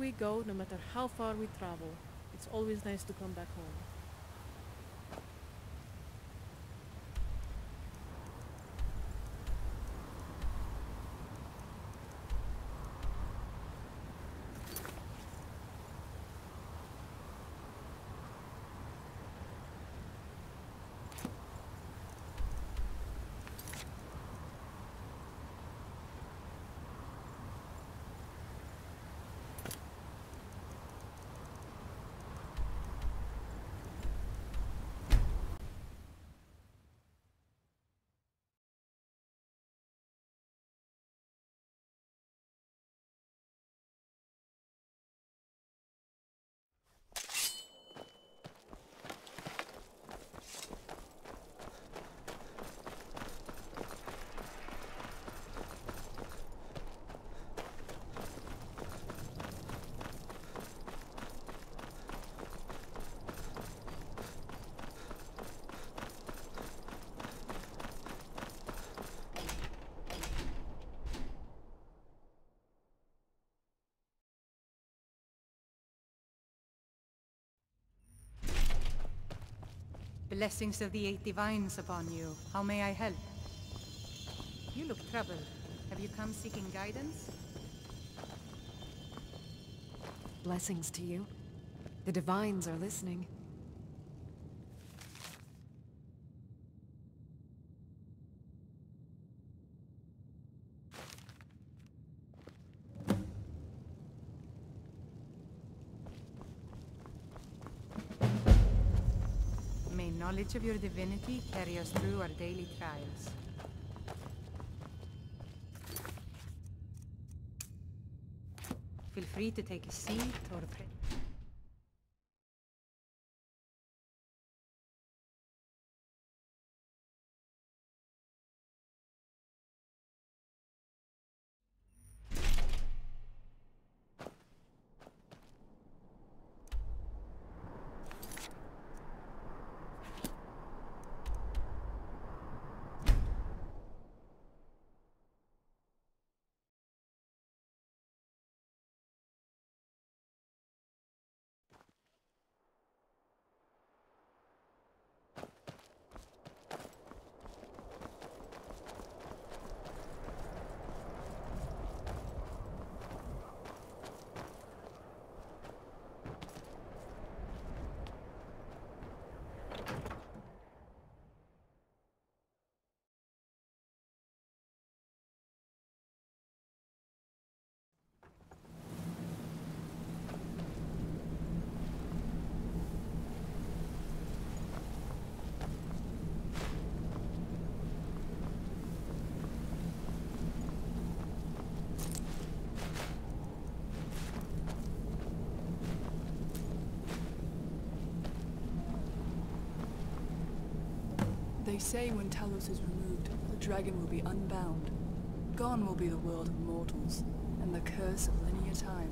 we go, no matter how far we travel, it's always nice to come back home. Blessings of the Eight Divines upon you. How may I help? You look troubled. Have you come seeking guidance? Blessings to you. The Divines are listening. May knowledge of your divinity carry us through our daily trials. Feel free to take a seat or pray. They say when Talos is removed, the dragon will be unbound. Gone will be the world of mortals, and the curse of linear time.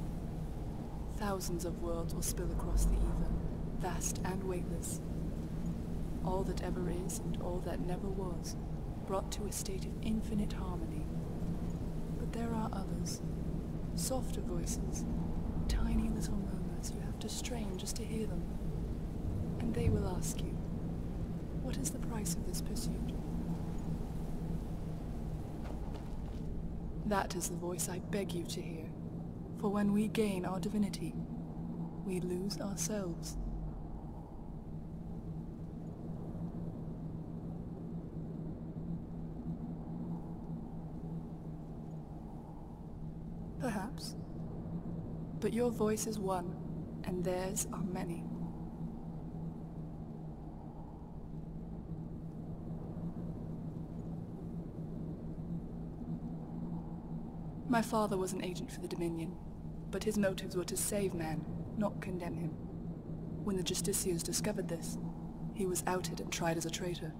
Thousands of worlds will spill across the ether, vast and weightless. All that ever is and all that never was, brought to a state of infinite harmony. But there are others, softer voices, tiny little murmurs you have to strain just to hear them. And they will ask you, what is the price of this pursuit? That is the voice I beg you to hear, for when we gain our divinity, we lose ourselves. Perhaps. But your voice is one, and theirs are many. My father was an agent for the Dominion, but his motives were to save man, not condemn him. When the Justiciars discovered this, he was outed and tried as a traitor.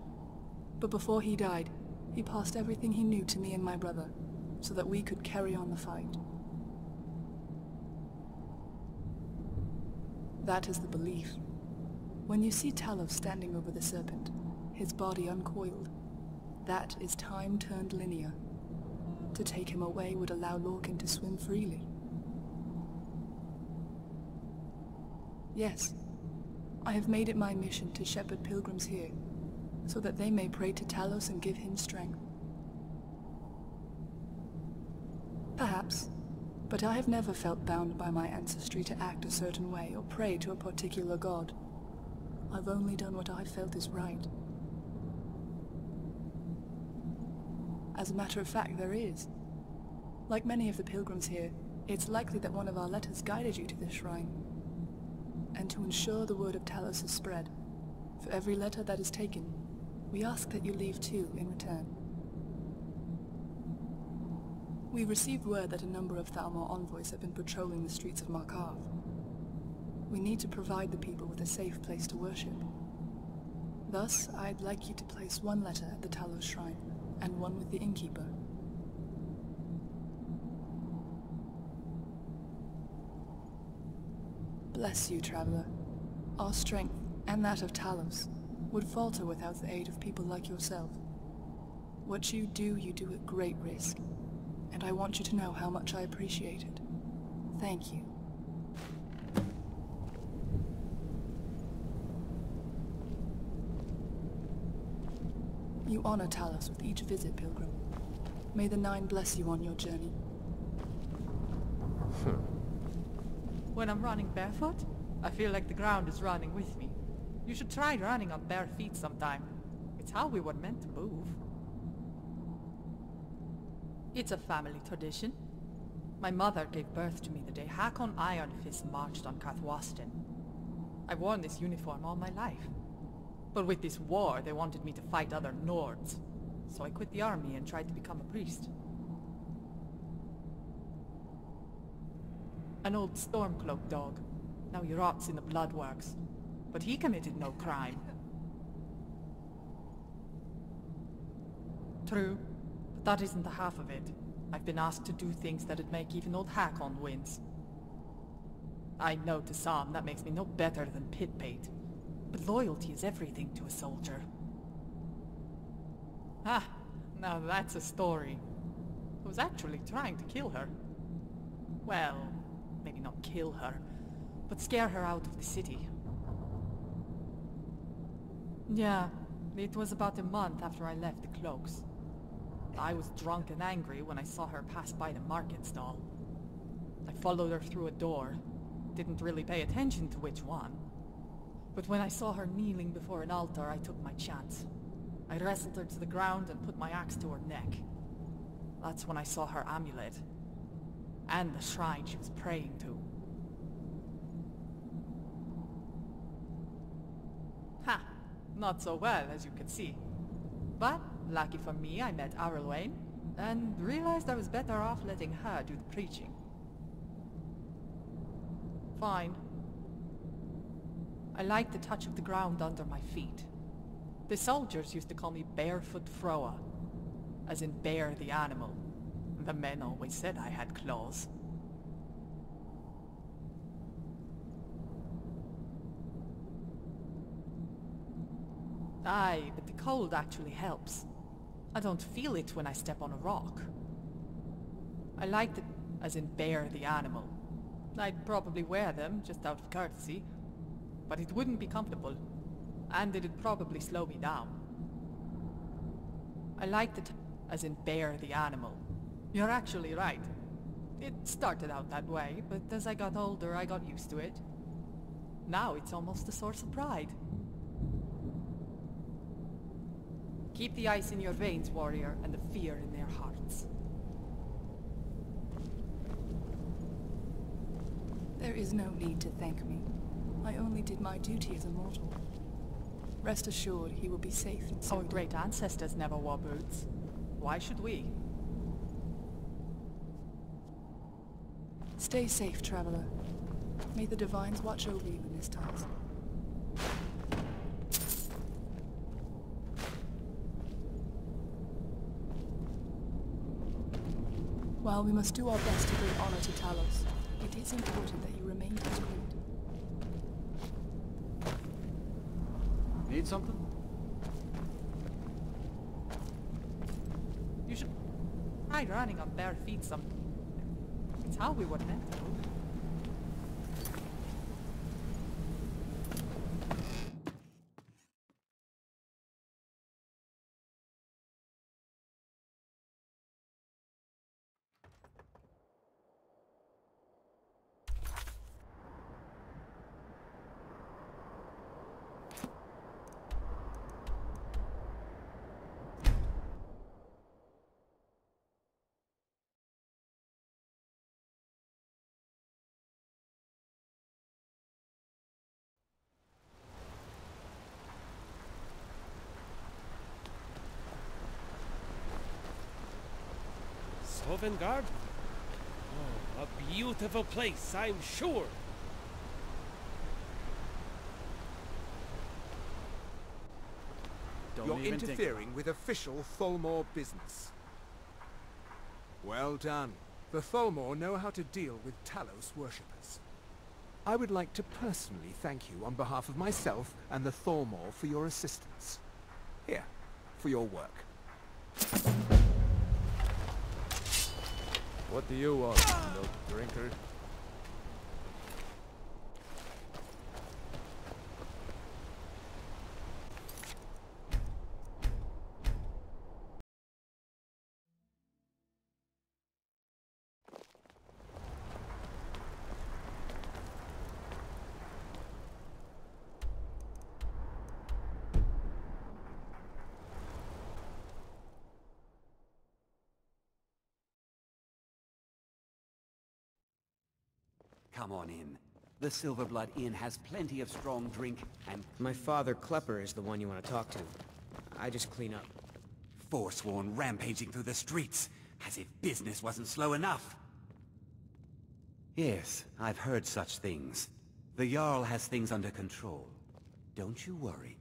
But before he died, he passed everything he knew to me and my brother, so that we could carry on the fight. That is the belief. When you see Talos standing over the serpent, his body uncoiled, that is time turned linear. To take him away would allow Lorcan to swim freely. Yes. I have made it my mission to shepherd pilgrims here, so that they may pray to Talos and give him strength. Perhaps, but I have never felt bound by my ancestry to act a certain way or pray to a particular god. I've only done what I felt is right. As a matter of fact, there is. Like many of the pilgrims here, it's likely that one of our letters guided you to this shrine. And to ensure the word of Talos is spread, for every letter that is taken, we ask that you leave 2 in return. We received word that a number of Thalmor envoys have been patrolling the streets of Markarth. We need to provide the people with a safe place to worship. Thus, I'd like you to place 1 letter at the Talos shrine, and 1 with the innkeeper. Bless you, traveler. Our strength, and that of Talos, would falter without the aid of people like yourself. What you do at great risk, and I want you to know how much I appreciate it. Thank you. You honor Talos with each visit, pilgrim. May the Nine bless you on your journey. When I'm running barefoot, I feel like the ground is running with me. You should try running on bare feet sometime. It's how we were meant to move. It's a family tradition. My mother gave birth to me the day Hakon Iron Fist marched on ᵯᴑᴆᴆᴇᴆ. I've worn this uniform all my life. But with this war, they wanted me to fight other Nords. So I quit the army and tried to become a priest. An old Stormcloak dog. Now he rots in the Bloodworks. But he committed no crime. True, but that isn't the half of it. I've been asked to do things that'd make even old Hakon wince. I know to some that makes me no better than Pitbait. But loyalty is everything to a soldier. Ah, now that's a story. I was actually trying to kill her. Well, maybe not kill her, but scare her out of the city. Yeah, it was about a month after I left the Cloaks. I was drunk and angry when I saw her pass by the market stall. I followed her through a door, didn't really pay attention to which one. But when I saw her kneeling before an altar, I took my chance. I wrestled her to the ground and put my axe to her neck. That's when I saw her amulet. And the shrine she was praying to. Ha! Not so well, as you can see. But, lucky for me, I met Arelwain, and realized I was better off letting her do the preaching. Fine. I like the touch of the ground under my feet. The soldiers used to call me Barefoot Froa, as in bear the animal. The men always said I had claws. Aye, but the cold actually helps. I don't feel it when I step on a rock. I like the... as in bear the animal. I'd probably wear them, just out of courtesy. But it wouldn't be comfortable. And it'd probably slow me down. I like the... as in bear the animal. You're actually right. It started out that way, but as I got older, I got used to it. Now it's almost a source of pride. Keep the ice in your veins, warrior, and the fear in their hearts. There is no need to thank me. I only did my duty as a mortal. Rest assured, he will be safe and Our great ancestors never wore boots. Why should we? Stay safe, traveler. May the Divines watch over you in this task. While we must do our best to bring honor to Talos, it is important that you remain discreet. Need something? You should try running on bare feet some... It's how we were meant to move. Covent Garden? Oh, a beautiful place, I'm sure. You're interfering with official Tholmor business. Well done. The Tholmor know how to deal with Talos worshippers. I would like to personally thank you on behalf of myself and the Tholmor for your assistance. Here, for your work. What do you want, milk drinker? Come on in. The Silverblood Inn has plenty of strong drink and... My father, Klepper, is the one you want to talk to. I just clean up. Forsworn rampaging through the streets, as if business wasn't slow enough. Yes, I've heard such things. The Jarl has things under control. Don't you worry.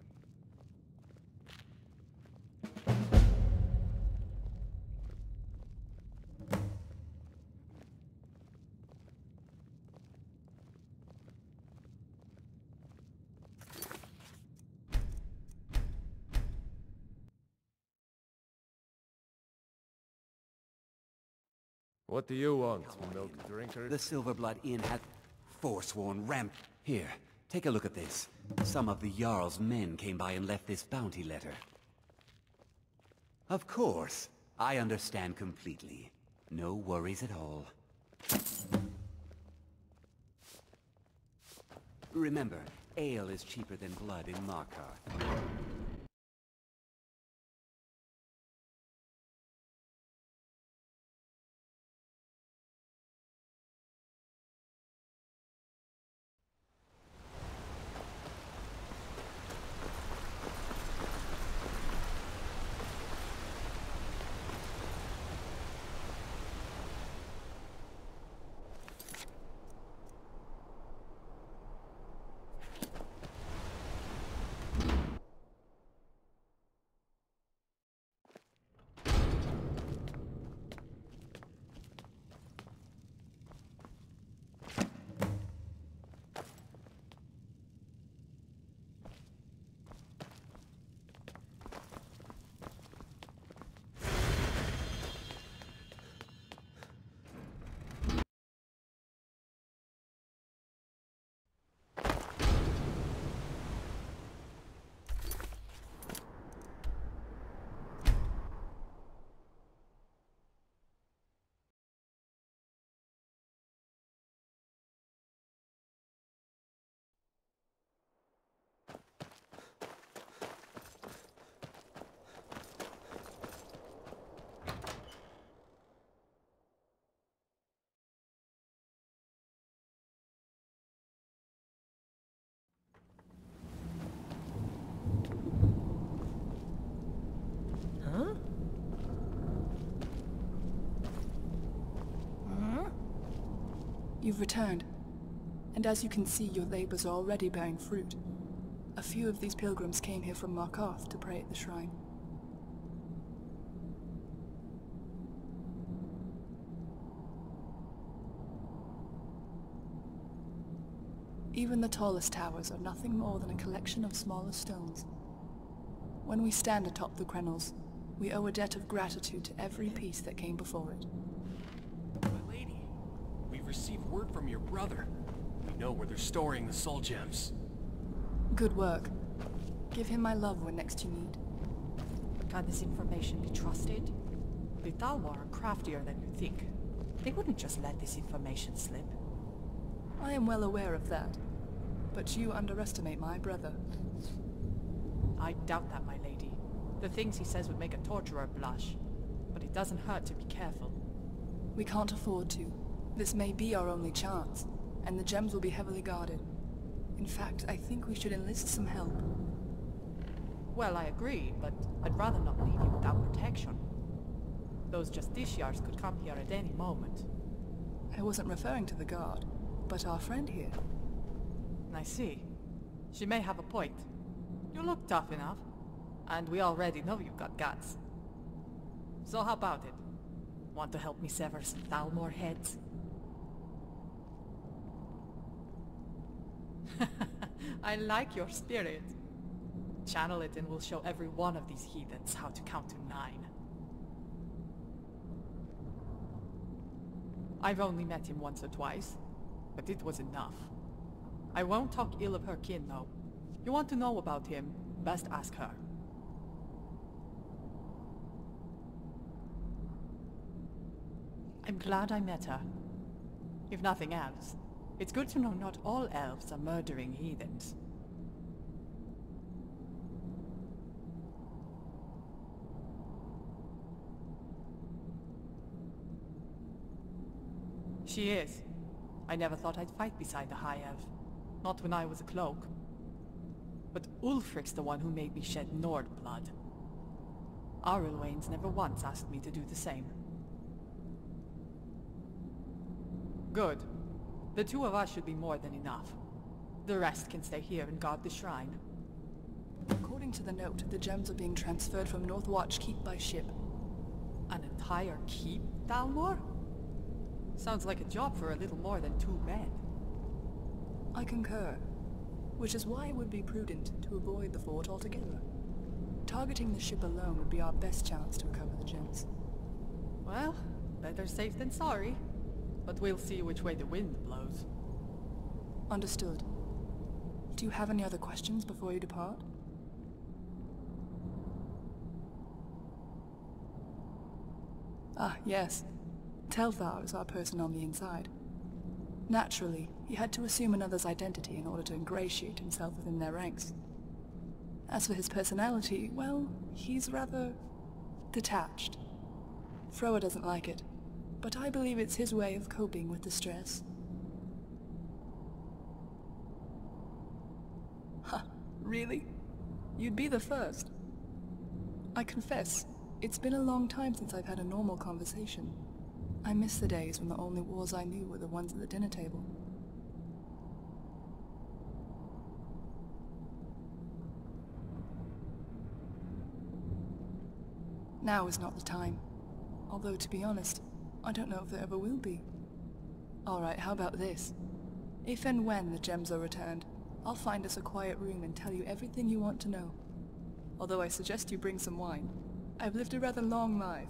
What do you want, milk drinker? The Silverblood Inn has... Forsworn ramp... Here, take a look at this. Some of the Jarl's men came by and left this bounty letter. Of course. I understand completely. No worries at all. Remember, ale is cheaper than blood in Markarth. You've returned, and as you can see, your labors are already bearing fruit. A few of these pilgrims came here from Markarth to pray at the shrine. Even the tallest towers are nothing more than a collection of smaller stones. When we stand atop the crenels, we owe a debt of gratitude to every piece that came before it. My lady, we've received word from your brother. We know where they're storing the soul gems. Good work. Give him my love when next you need. Can this information be trusted? The Thalmor are craftier than you think. They wouldn't just let this information slip. I am well aware of that, but you underestimate my brother. I doubt that, my lady. The things he says would make a torturer blush, but it doesn't hurt to be careful. We can't afford to. This may be our only chance, and the gems will be heavily guarded. In fact, I think we should enlist some help. Well, I agree, but I'd rather not leave you without protection. Those justiciars could come here at any moment. I wasn't referring to the guard, but our friend here. I see. She may have a point. You look tough enough, and we already know you've got guts. So how about it? Want to help me sever some ᵯᴑᴆᴆ heads? I like your spirit. Channel it and we'll show every one of these heathens how to count to 9. I've only met him once or twice, but it was enough. I won't talk ill of her kin, though. You want to know about him, best ask her. I'm glad I met her. If nothing else, it's good to know not all elves are murdering heathens. She is. I never thought I'd fight beside the High Elf. Not when I was a cloak. But Ulfric's the one who made me shed Nord blood. Arylwain's never once asked me to do the same. Good. The 2 of us should be more than enough. The rest can stay here and guard the shrine. According to the note, the gems are being transferred from Northwatch Keep by ship. An entire keep, ᵯᴑᴆ? Sounds like a job for a little more than 2 men. I concur. Which is why it would be prudent to avoid the fort altogether. Targeting the ship alone would be our best chance to recover the gems. Well, better safe than sorry. But we'll see which way the wind blows. Understood. Do you have any other questions before you depart? Ah, yes. Telthar is our person on the inside. Naturally, he had to assume another's identity in order to ingratiate himself within their ranks. As for his personality, well, he's rather detached. Froa doesn't like it, but I believe it's his way of coping with the stress. Ha, really? You'd be the first. I confess, it's been a long time since I've had a normal conversation. I miss the days when the only wars I knew were the ones at the dinner table. Now is not the time. Although, to be honest, I don't know if there ever will be. Alright, how about this? If and when the gems are returned, I'll find us a quiet room and tell you everything you want to know. Although I suggest you bring some wine. I've lived a rather long life.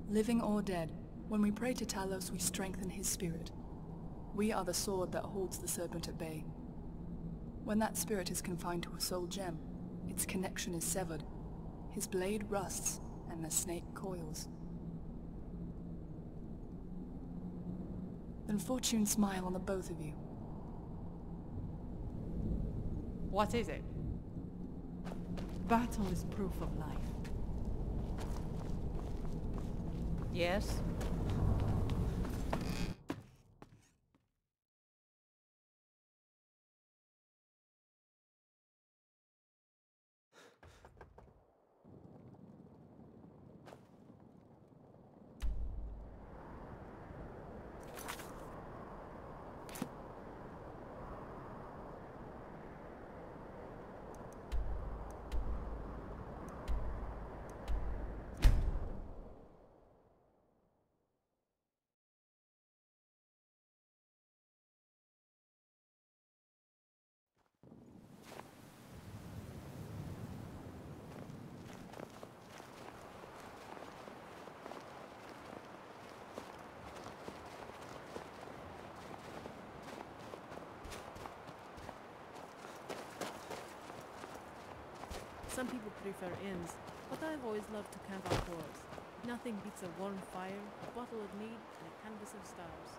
Living or dead, when we pray to Talos, we strengthen his spirit. We are the sword that holds the serpent at bay. When that spirit is confined to a soul gem, its connection is severed. His blade rusts, and the snake coils. Then fortune smile on the both of you. What is it? Battle is proof of life. Yes? Some people prefer inns, but I've always loved to camp outdoors. Nothing beats a warm fire, a bottle of mead, and a canvas of stars.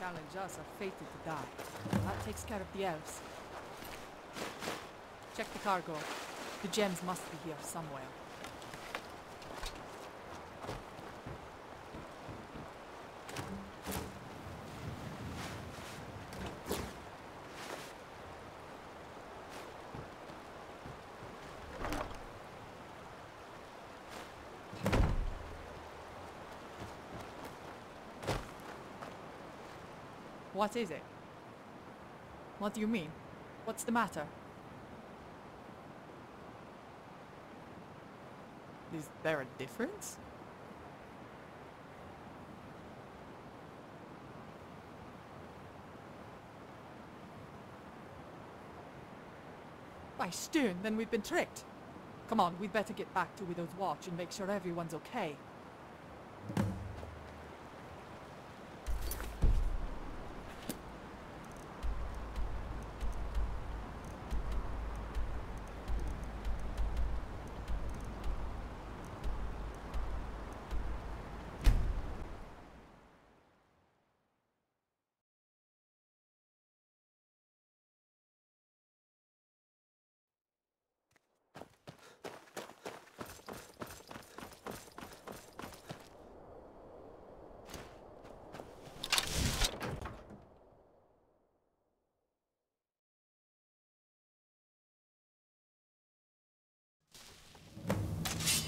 challenge us are fated to die. That takes care of the elves. Check the cargo. The gems must be here somewhere. What is it? What do you mean? What's the matter? Is there a difference? By Stone, then we've been tricked. Come on, we'd better get back to Widow's Watch and make sure everyone's okay.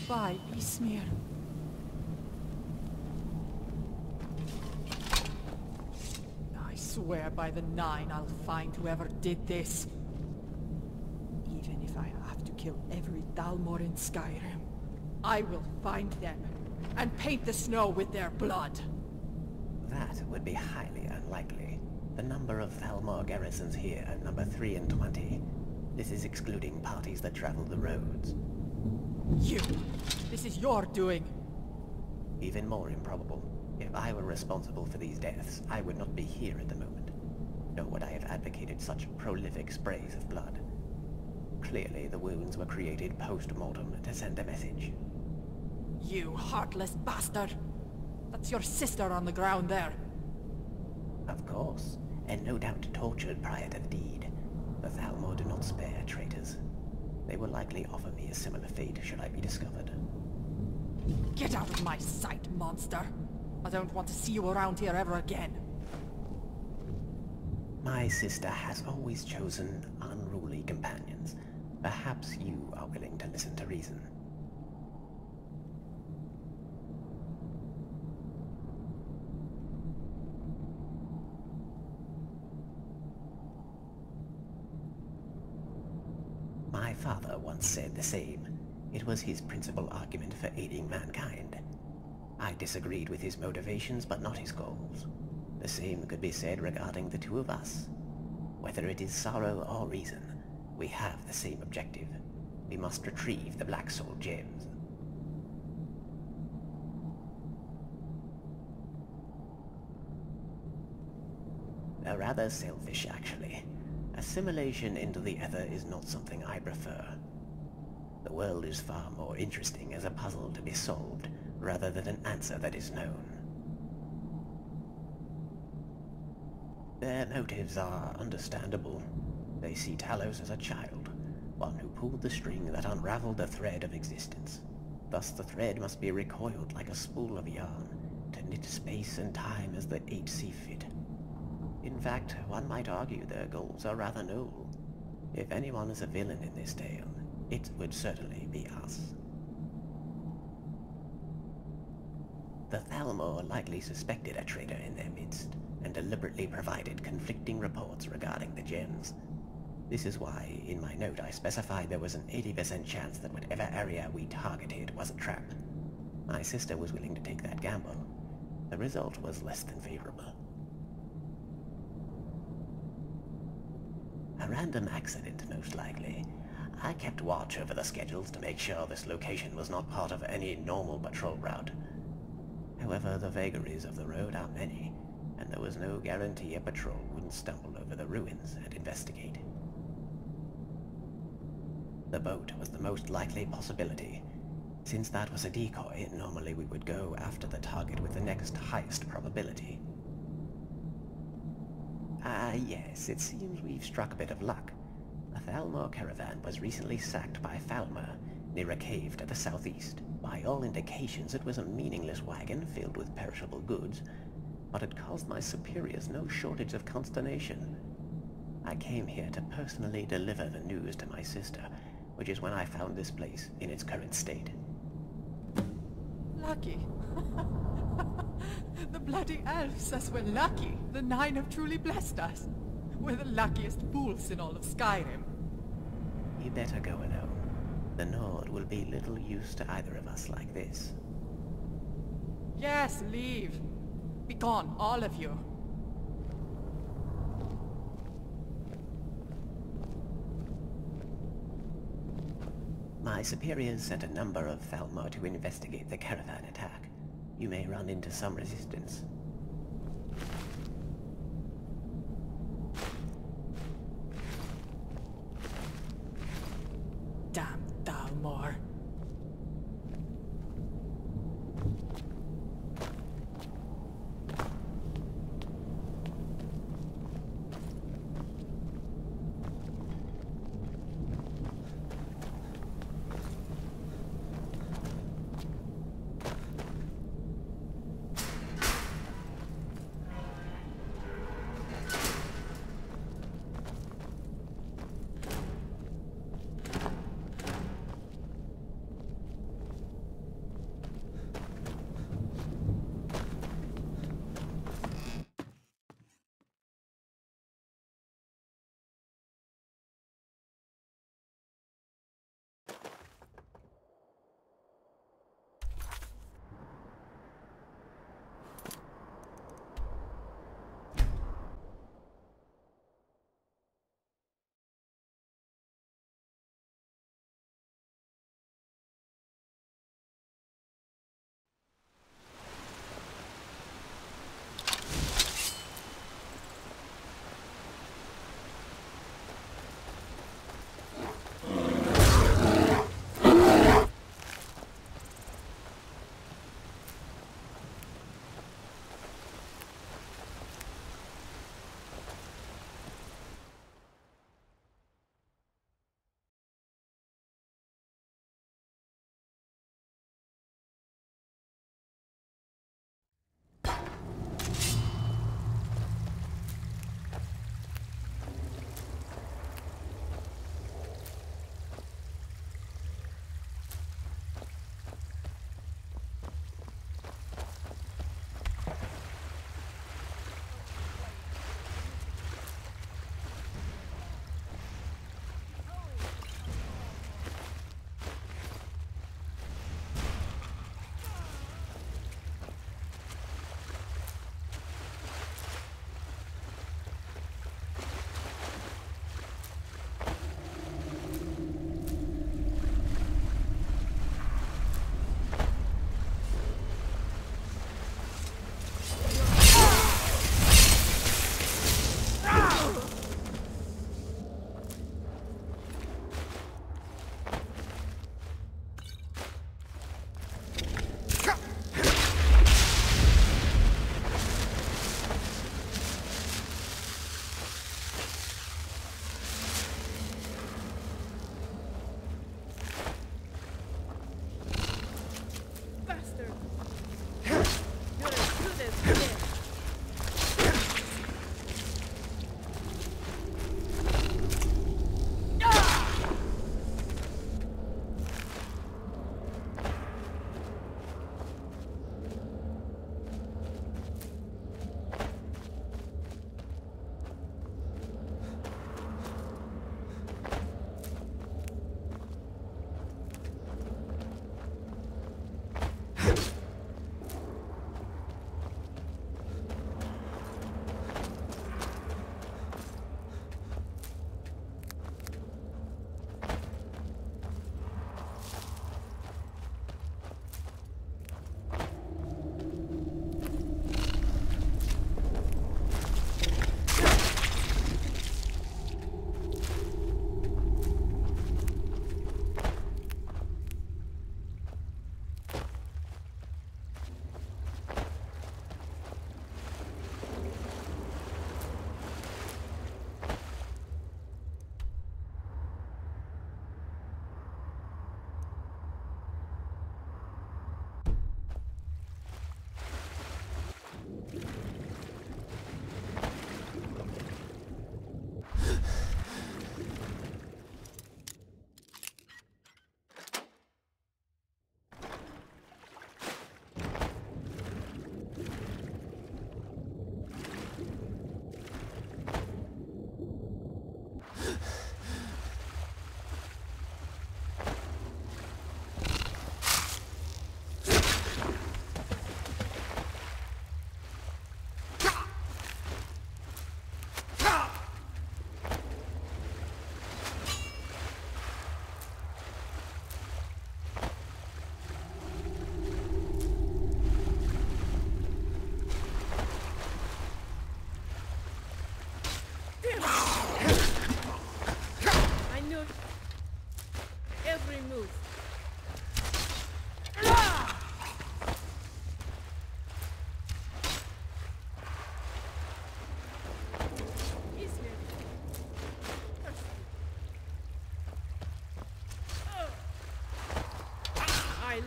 By Ismir. I swear by the Nine I'll find whoever did this. Even if I have to kill every Thalmor in Skyrim, I will find them and paint the snow with their blood. That would be highly unlikely. The number of Thalmor garrisons here are number 3 in 20. This is excluding parties that travel the roads. You! This is your doing! Even more improbable. If I were responsible for these deaths, I would not be here at the moment. Nor would I have advocated such prolific sprays of blood. Clearly, the wounds were created post-mortem to send a message. You heartless bastard! That's your sister on the ground there! Of course, and no doubt tortured prior to the deed. The Thalmor do not spare traitors. They will likely offer me a similar fate should I be discovered. Get out of my sight, monster! I don't want to see you around here ever again. My sister has always chosen unruly companions. Perhaps you are willing to listen to reason. My father once said the same. It was his principal argument for aiding mankind. I disagreed with his motivations, but not his goals. The same could be said regarding the two of us. Whether it is sorrow or reason, we have the same objective. We must retrieve the Black Soul gems. They're rather selfish, actually. Assimilation into the Ether is not something I prefer. The world is far more interesting as a puzzle to be solved, rather than an answer that is known. Their motives are understandable. They see Talos as a child, one who pulled the string that unraveled the thread of existence. Thus the thread must be recoiled like a spool of yarn, to knit space and time as the eight see fit. In fact, one might argue their goals are rather noble. If anyone is a villain in this tale, it would certainly be us. The Thalmor likely suspected a traitor in their midst, and deliberately provided conflicting reports regarding the gems. This is why, in my note, I specified there was an 80% chance that whatever area we targeted was a trap. My sister was willing to take that gamble. The result was less than favorable. A random accident, most likely. I kept watch over the schedules to make sure this location was not part of any normal patrol route. However, the vagaries of the road are many, and there was no guarantee a patrol wouldn't stumble over the ruins and investigate. The boat was the most likely possibility. Since that was a decoy, normally we would go after the target with the next highest probability. Ah, yes, it seems we've struck a bit of luck. A Thalmor caravan was recently sacked by Falmer, near a cave to the southeast. By all indications, it was a meaningless wagon filled with perishable goods, but it caused my superiors no shortage of consternation. I came here to personally deliver the news to my sister, which is when I found this place in its current state. Lucky. The bloody elf says we're lucky. The Nine have truly blessed us. We're the luckiest fools in all of Skyrim. You better go alone. The Nord will be little use to either of us like this. Yes, leave. Be gone, all of you. My superiors sent a number of Thalmor to investigate the caravan attack. You may run into some resistance. Damn Thalmor.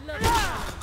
love a challenge.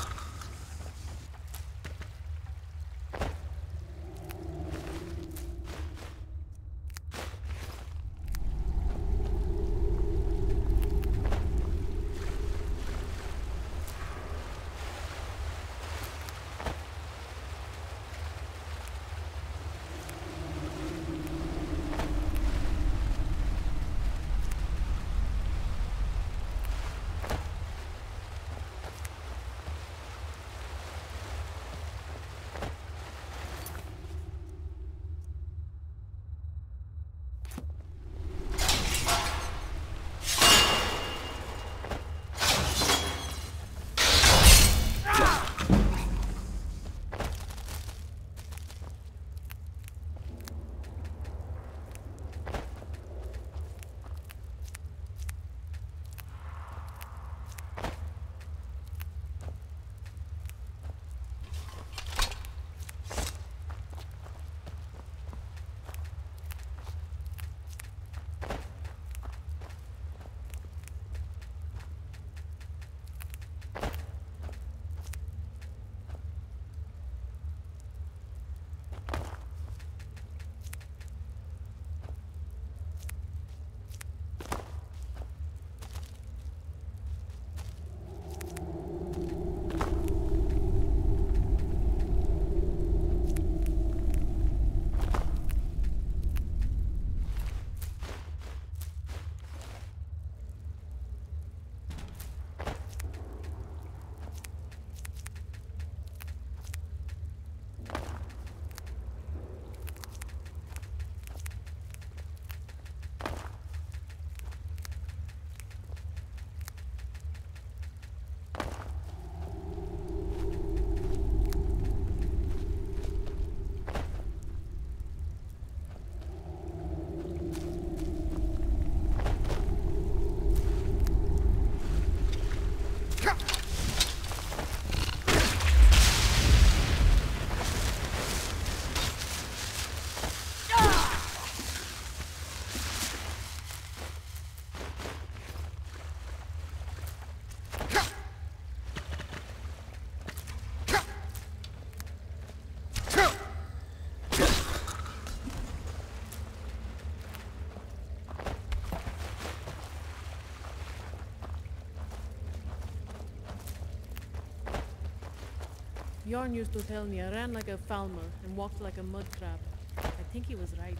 Bjorn used to tell me I ran like a falmer and walked like a mud crab. I think he was right.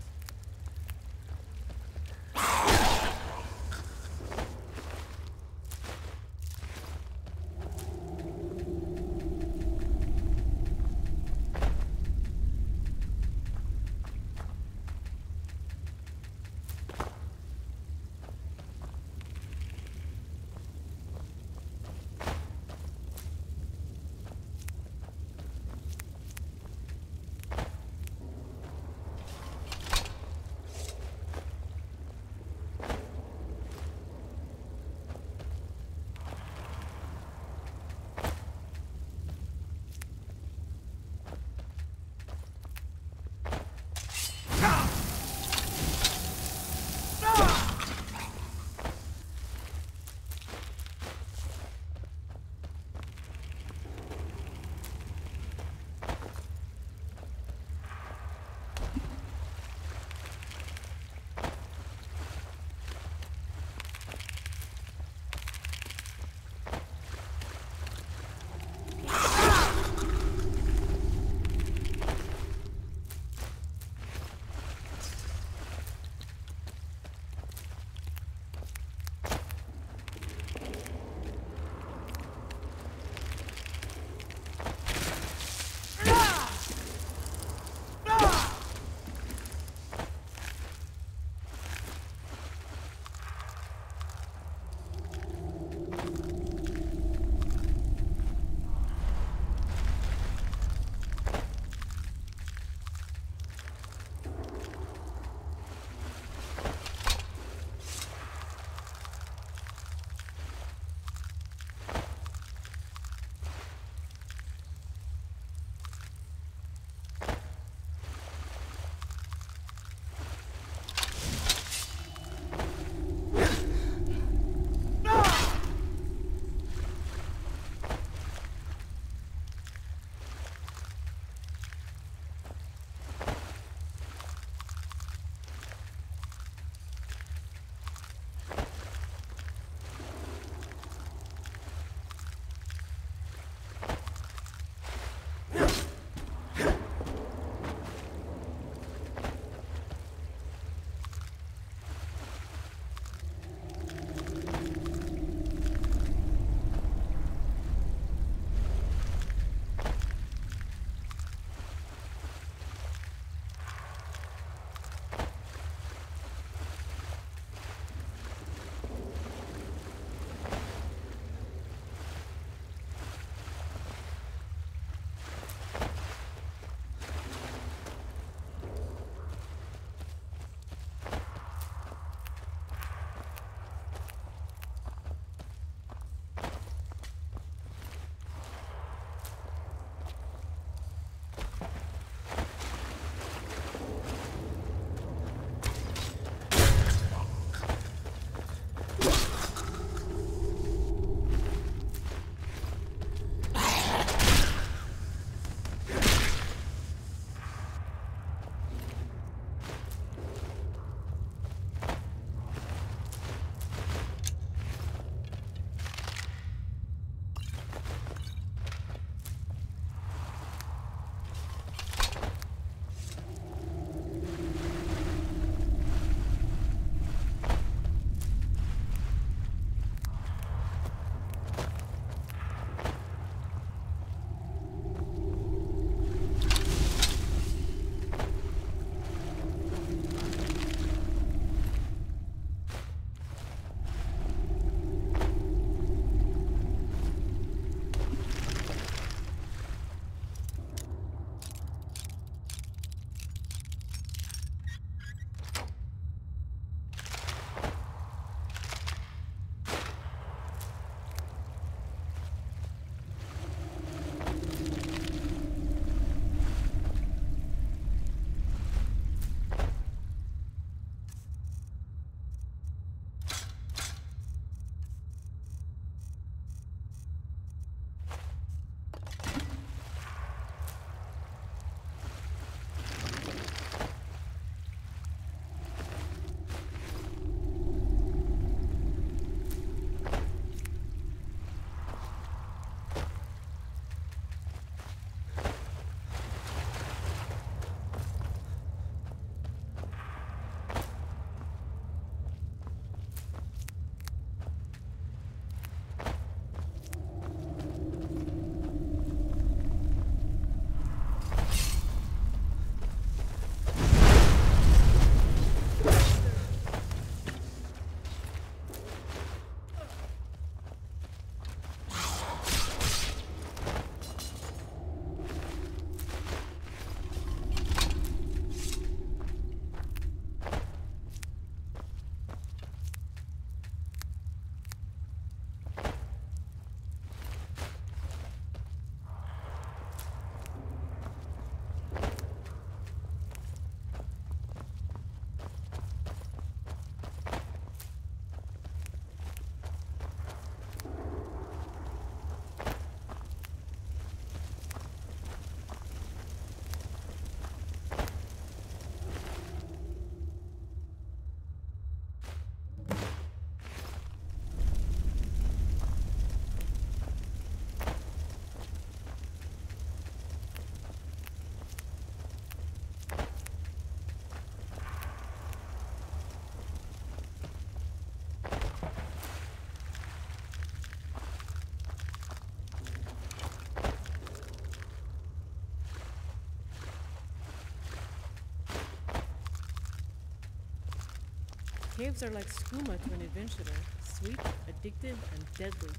Caves are like skooma to an adventurer. Sweet, addictive, and deadly.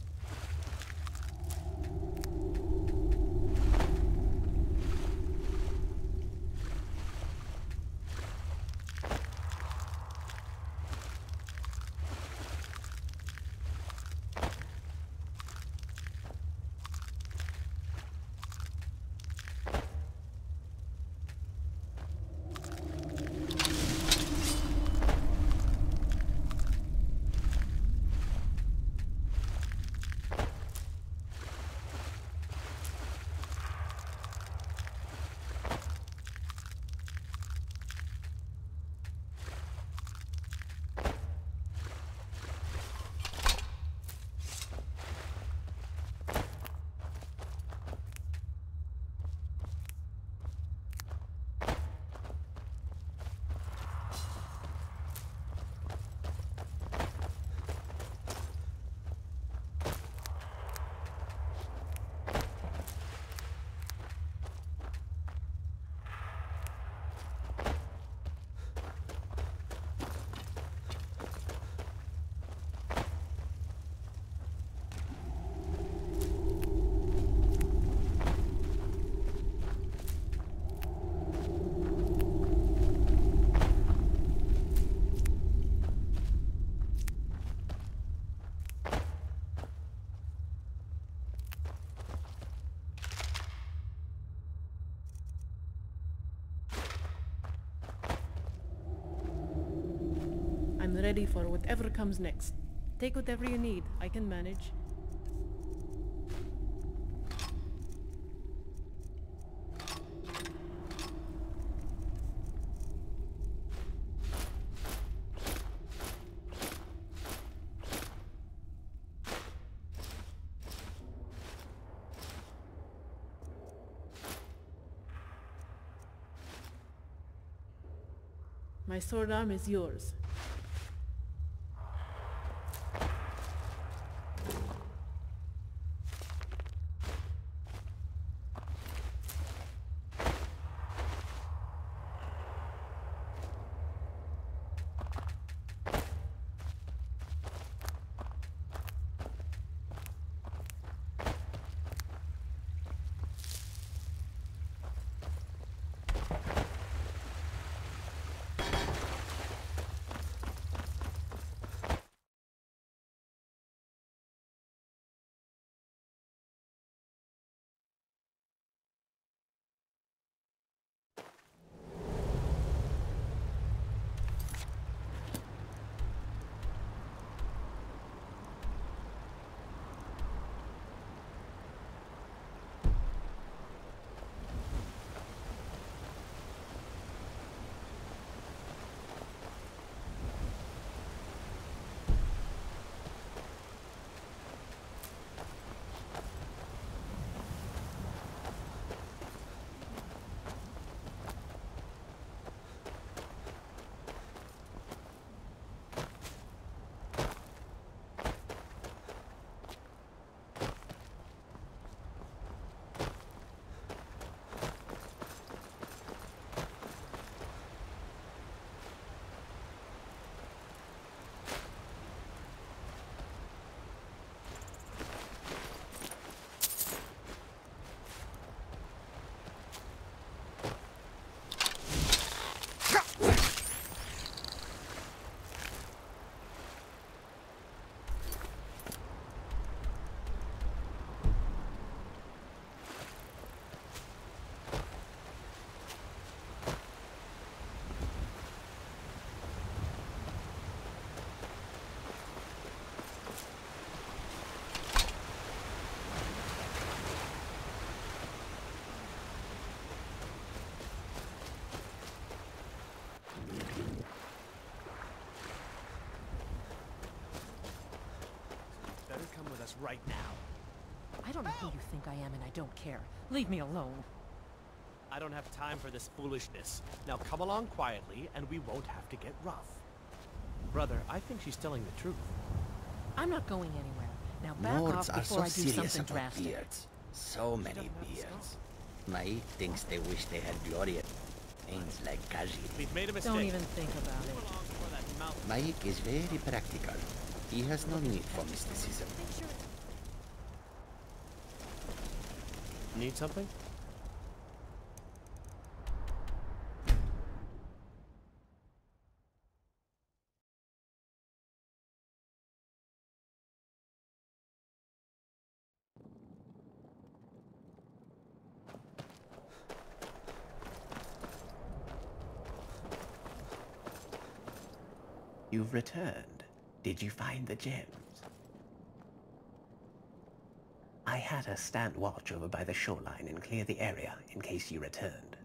I'm ready for whatever comes next. Take whatever you need. I can manage. My sword arm is yours. Right now. I don't know who you think I am, and I don't care. Leave me alone. I don't have time for this foolishness. Now come along quietly, and we won't have to get rough. Brother, I think she's telling the truth. I'm not going anywhere. Now back Lords off are before so I do serious something about drastic. beards. So many beards. Mai thinks they wish they had Gloria. Ain't like Kaji. We've made a mistake. Don't even think about it. mouth. Maik is very practical. He has no need for mysticism. Need something? You've returned. Did you find the gems? I had her stand watch over by the shoreline and clear the area in case you returned.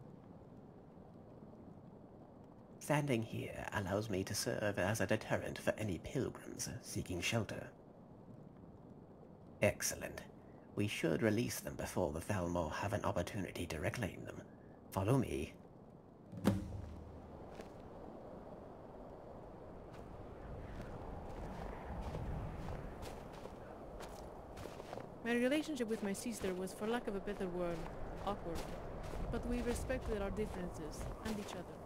Standing here allows me to serve as a deterrent for any pilgrims seeking shelter. Excellent. We should release them before the ᵯᴑᴆᴆ have an opportunity to reclaim them. Follow me. My relationship with my sister was, for lack of a better word, awkward. But we respected our differences and each other.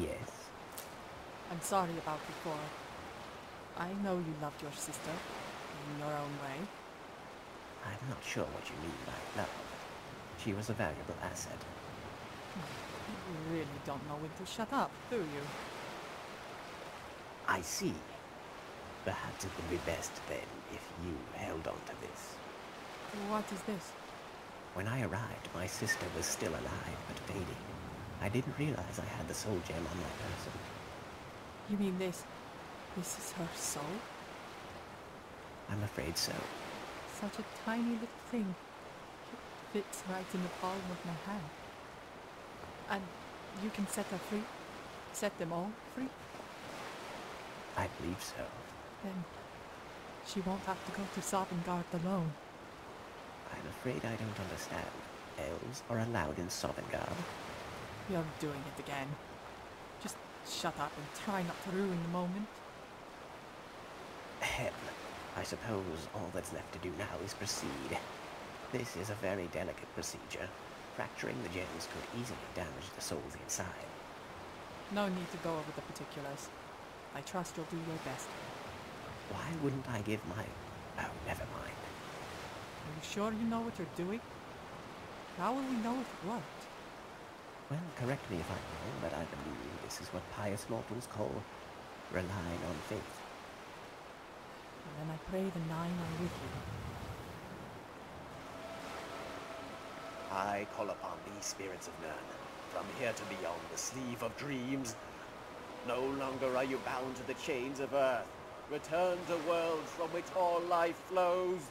Yes. I'm sorry about before. I know you loved your sister, in your own way. I'm not sure what you mean by love. She was a valuable asset. You really don't know when to shut up, do you? I see. Perhaps it would be best then if you held on to this. What is this? When I arrived, my sister was still alive but fading. I didn't realize I had the soul gem on my person. You mean this? This is her soul? I'm afraid so. Such a tiny little thing. It fits right in the palm of my hand. And you can set her free? Set them all free? I believe so. Then she won't have to go to ᵯᴑᴆᴆᴇᴆ alone. I'm afraid I don't understand. Elves are allowed in ᵯᴑᴆᴆᴇᴆ. You're doing it again. Just shut up and try not to ruin the moment. Hell, I suppose all that's left to do now is proceed. This is a very delicate procedure. Fracturing the gems could easily damage the souls inside. No need to go over the particulars. I trust you'll do your best. Why wouldn't I give my... Oh, never mind. Are you sure you know what you're doing? How will we know if it worked? Well, correct me if I'm wrong, but I believe this is what pious mortals call relying on faith. Then I pray the nine are with you. I call upon these spirits of none, from here to beyond the sleeve of dreams. No longer are you bound to the chains of earth. Return to worlds from which all life flows.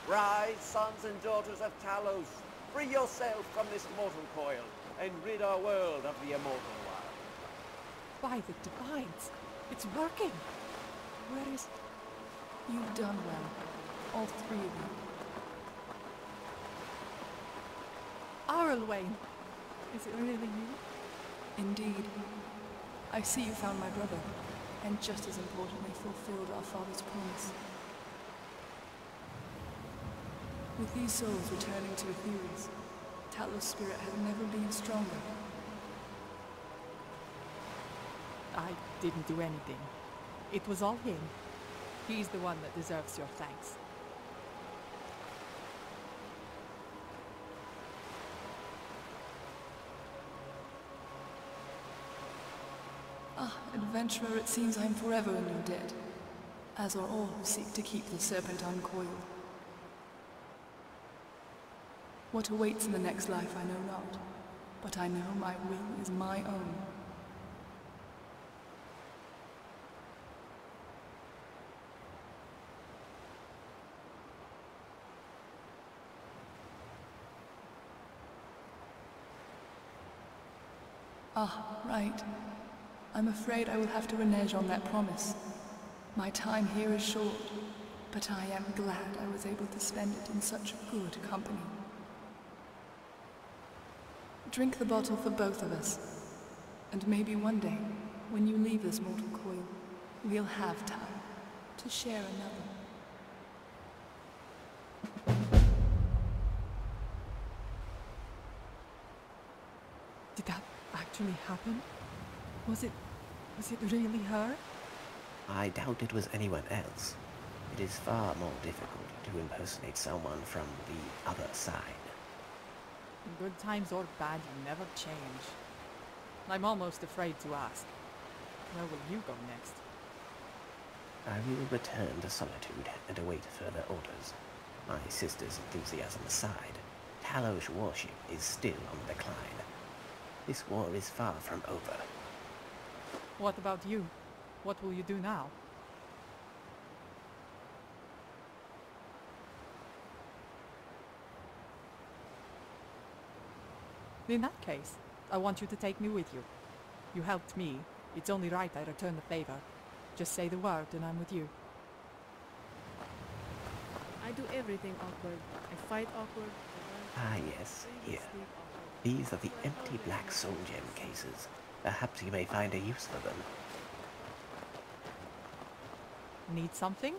Rise, sons and daughters of Talos. Free yourself from this mortal coil, and rid our world of the immortal one. By the divines! It's working! Where is... You've done well. All three of you. Arlwain! Is it really you? Indeed. I see you found my brother, and just as importantly fulfilled our father's promise. With these souls returning to Ethereus, Talos' spirit has never been stronger. I didn't do anything. It was all him. He's the one that deserves your thanks. Ah, adventurer, it seems I'm forever in your debt, as are all who seek to keep the serpent uncoiled. What awaits in the next life I know not, but I know my will is my own. Ah, right. I'm afraid I will have to renege on that promise. My time here is short, but I am glad I was able to spend it in such good company. Drink the bottle for both of us, and maybe one day, when you leave this mortal coil, we'll have time to share another. Did that actually happen? Was it really her? I doubt it was anyone else. It is far more difficult to impersonate someone from the other side. In good times or bad, you never change. I'm almost afraid to ask. Where will you go next? I will return to solitude and await further orders. My sister's enthusiasm aside, Talos worship is still on the decline. This war is far from over. What about you? What will you do now? In that case, I want you to take me with you. You helped me. It's only right I return the favor. Just say the word and I'm with you. I do everything awkward. I fight awkward. Ah yes, here. These are the empty black soul gem cases. Perhaps you may find a use for them. Need something?